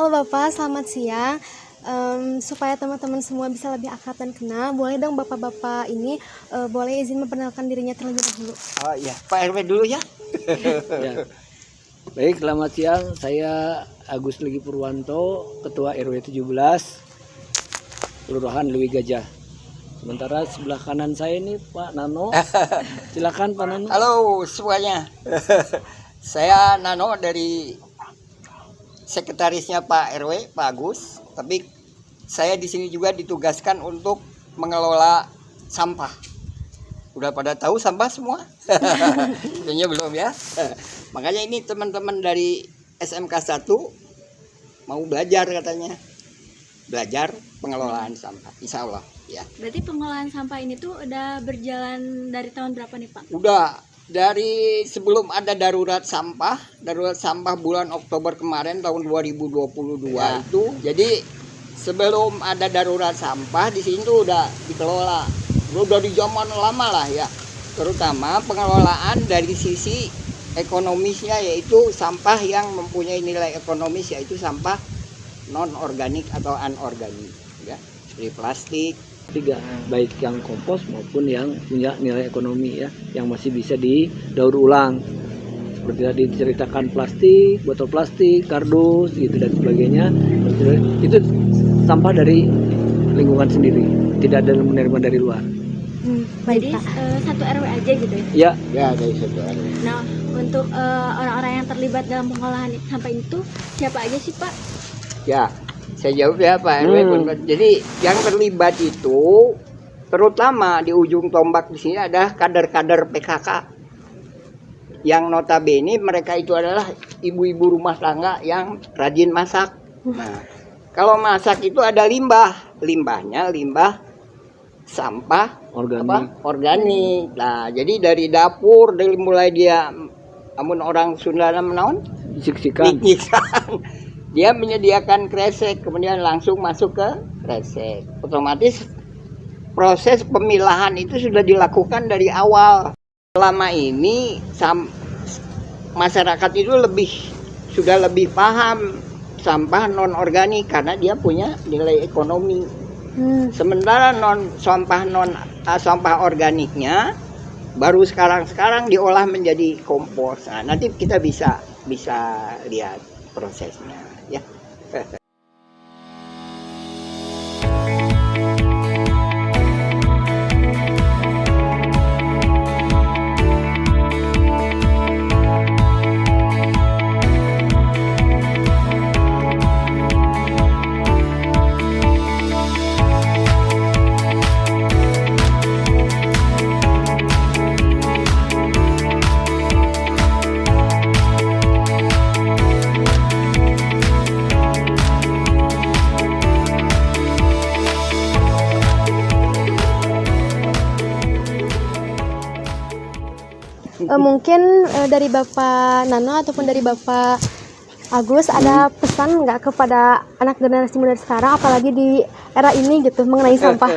Halo Bapak, selamat siang. Supaya teman-teman semua bisa lebih akrab dan kenal, boleh dong Bapak-Bapak ini boleh izin memperkenalkan dirinya terlebih dahulu. Oh iya, Pak RW dulu ya. Ya. Baik, selamat siang. Saya Agus Legi Purwanto, Ketua RW 17 Kelurahan Lewi Gajah. Sementara sebelah kanan saya ini Pak Nano. Silakan Pak Nano. Halo semuanya. Saya Nano dari sekretarisnya Pak RW, Pak Agus. Tapi saya di sini juga ditugaskan untuk mengelola sampah. Udah pada tahu sampah semua? Kayaknya belum ya. Makanya ini teman-teman dari SMK 1 mau belajar katanya. Belajar pengelolaan sampah, insya Allah ya. Berarti pengolahan sampah ini tuh udah berjalan dari tahun berapa nih Pak? Udah dari sebelum ada darurat sampah bulan Oktober kemarin tahun 2022 ya. Itu jadi sebelum ada darurat sampah di sini tuh udah dikelola. Udah di zaman lama lah ya. Terutama pengelolaan dari sisi ekonomisnya, yaitu sampah yang mempunyai nilai ekonomis, yaitu sampah non organik atau anorganik ya, seperti plastik. Tiga, baik yang kompos maupun yang punya nilai ekonomi ya, yang masih bisa didaur ulang. Seperti tadi diceritakan plastik, botol plastik, kardus gitu dan sebagainya. Itu sampah dari lingkungan sendiri, tidak ada menerima dari luar. Baik, Jadi Pak. satu RW aja gitu ya? Ya, Ya dari satu RW. Nah untuk orang-orang yang terlibat dalam pengolahan sampah itu siapa aja sih Pak? Ya, saya jawab ya Pak RW. Jadi yang terlibat itu terutama di ujung tombak di sini ada kader-kader PKK yang notabene mereka itu adalah ibu-ibu rumah tangga yang rajin masak. Nah, kalau masak itu ada limbahnya limbah sampah organik. Nah, jadi dari dapur dari mulai dia amun orang Sunda menaun disiksikan. Dia menyediakan kresek, kemudian langsung masuk ke kresek. Otomatis proses pemilahan itu sudah dilakukan dari awal. Selama ini masyarakat itu sudah lebih paham sampah non organik karena dia punya nilai ekonomi. Sementara sampah organiknya baru sekarang diolah menjadi kompos. Nah, nanti kita bisa lihat prosesnya ya. Mungkin dari Bapak Nano ataupun dari Bapak Agus ada pesan nggak kepada anak generasi muda sekarang, apalagi di era ini gitu, mengenai sampah?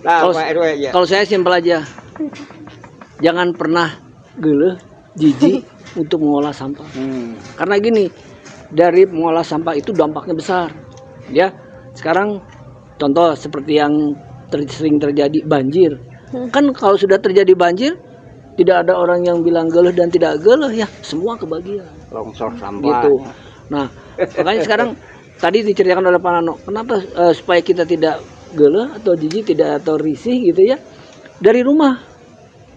Nah, Kalau- Pak RW ya. Kalau saya simpel aja, jangan pernah geuleuh, jijik untuk mengolah sampah. Karena gini, dari mengolah sampah itu dampaknya besar. Ya, sekarang contoh seperti yang sering terjadi banjir. Kan kalau sudah terjadi banjir, tidak ada orang yang bilang geuleuh dan tidak geuleuh ya, semua kebagian. Longsor sampah. Gitu. Nah, makanya sekarang tadi diceritakan oleh Pak Nano, kenapa supaya kita tidak geuleuh atau jijik, tidak atau risih gitu ya, dari rumah,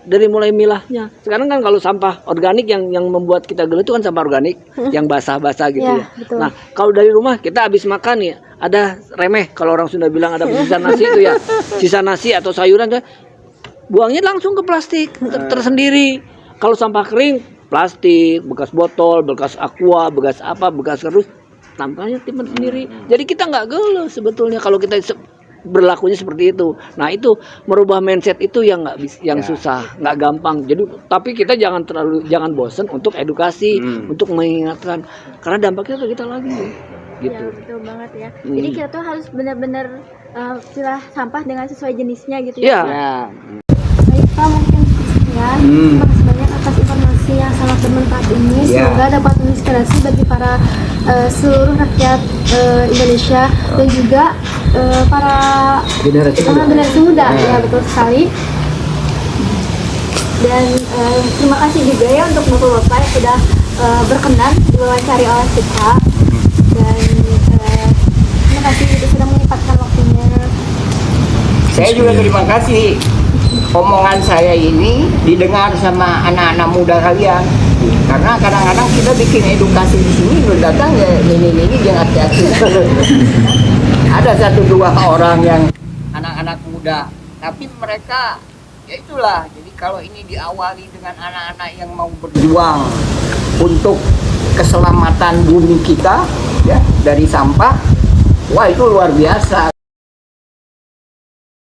dari mulai milahnya. Sekarang kan kalau sampah organik yang membuat kita geuleuh itu kan sampah organik yang basah-basah gitu ya. Betul. Nah, kalau dari rumah kita habis makan ya, ada remeh, kalau orang Sunda bilang ada sisa nasi itu ya, sisa nasi atau sayuran tuh, buangnya langsung ke plastik tersendiri. Kalau sampah kering, plastik, bekas botol, bekas aqua, bekas apa, bekas kerus, tampaknya timbun sendiri. Jadi kita nggak geuleuh sebetulnya kalau kita berlakunya seperti itu. Nah, itu merubah mindset itu yang susah, nggak gampang. Jadi tapi kita jangan bosan untuk edukasi, untuk mengingatkan, karena dampaknya ke kita lagi. Gitu. Ya betul banget ya. Jadi kita tuh harus benar-benar pilah sampah dengan sesuai jenisnya gitu ya. Ya. Baik Pak, mungkin sekian. Terima kasih banyak atas informasi yang sangat bermanfaat ini. Ya. Semoga dapat menginspirasi bagi para seluruh rakyat Indonesia dan juga para generasi muda. Ya, betul sekali. Dan terima kasih juga ya untuk bapak-bapak yang sudah berkenan diwawancari oleh kita, dan terima kasih itu sudah menyempatkan waktunya. Saya juga terima kasih omongan saya ini didengar sama anak-anak muda kalian, karena kadang-kadang kita bikin edukasi di sini datang ya ini jangan hati-hati. Ada 1-2 orang yang anak-anak muda, tapi mereka ya itulah. Jadi kalau ini diawali dengan anak-anak yang mau berjuang untuk keselamatan bumi kita ya dari sampah, wah itu luar biasa.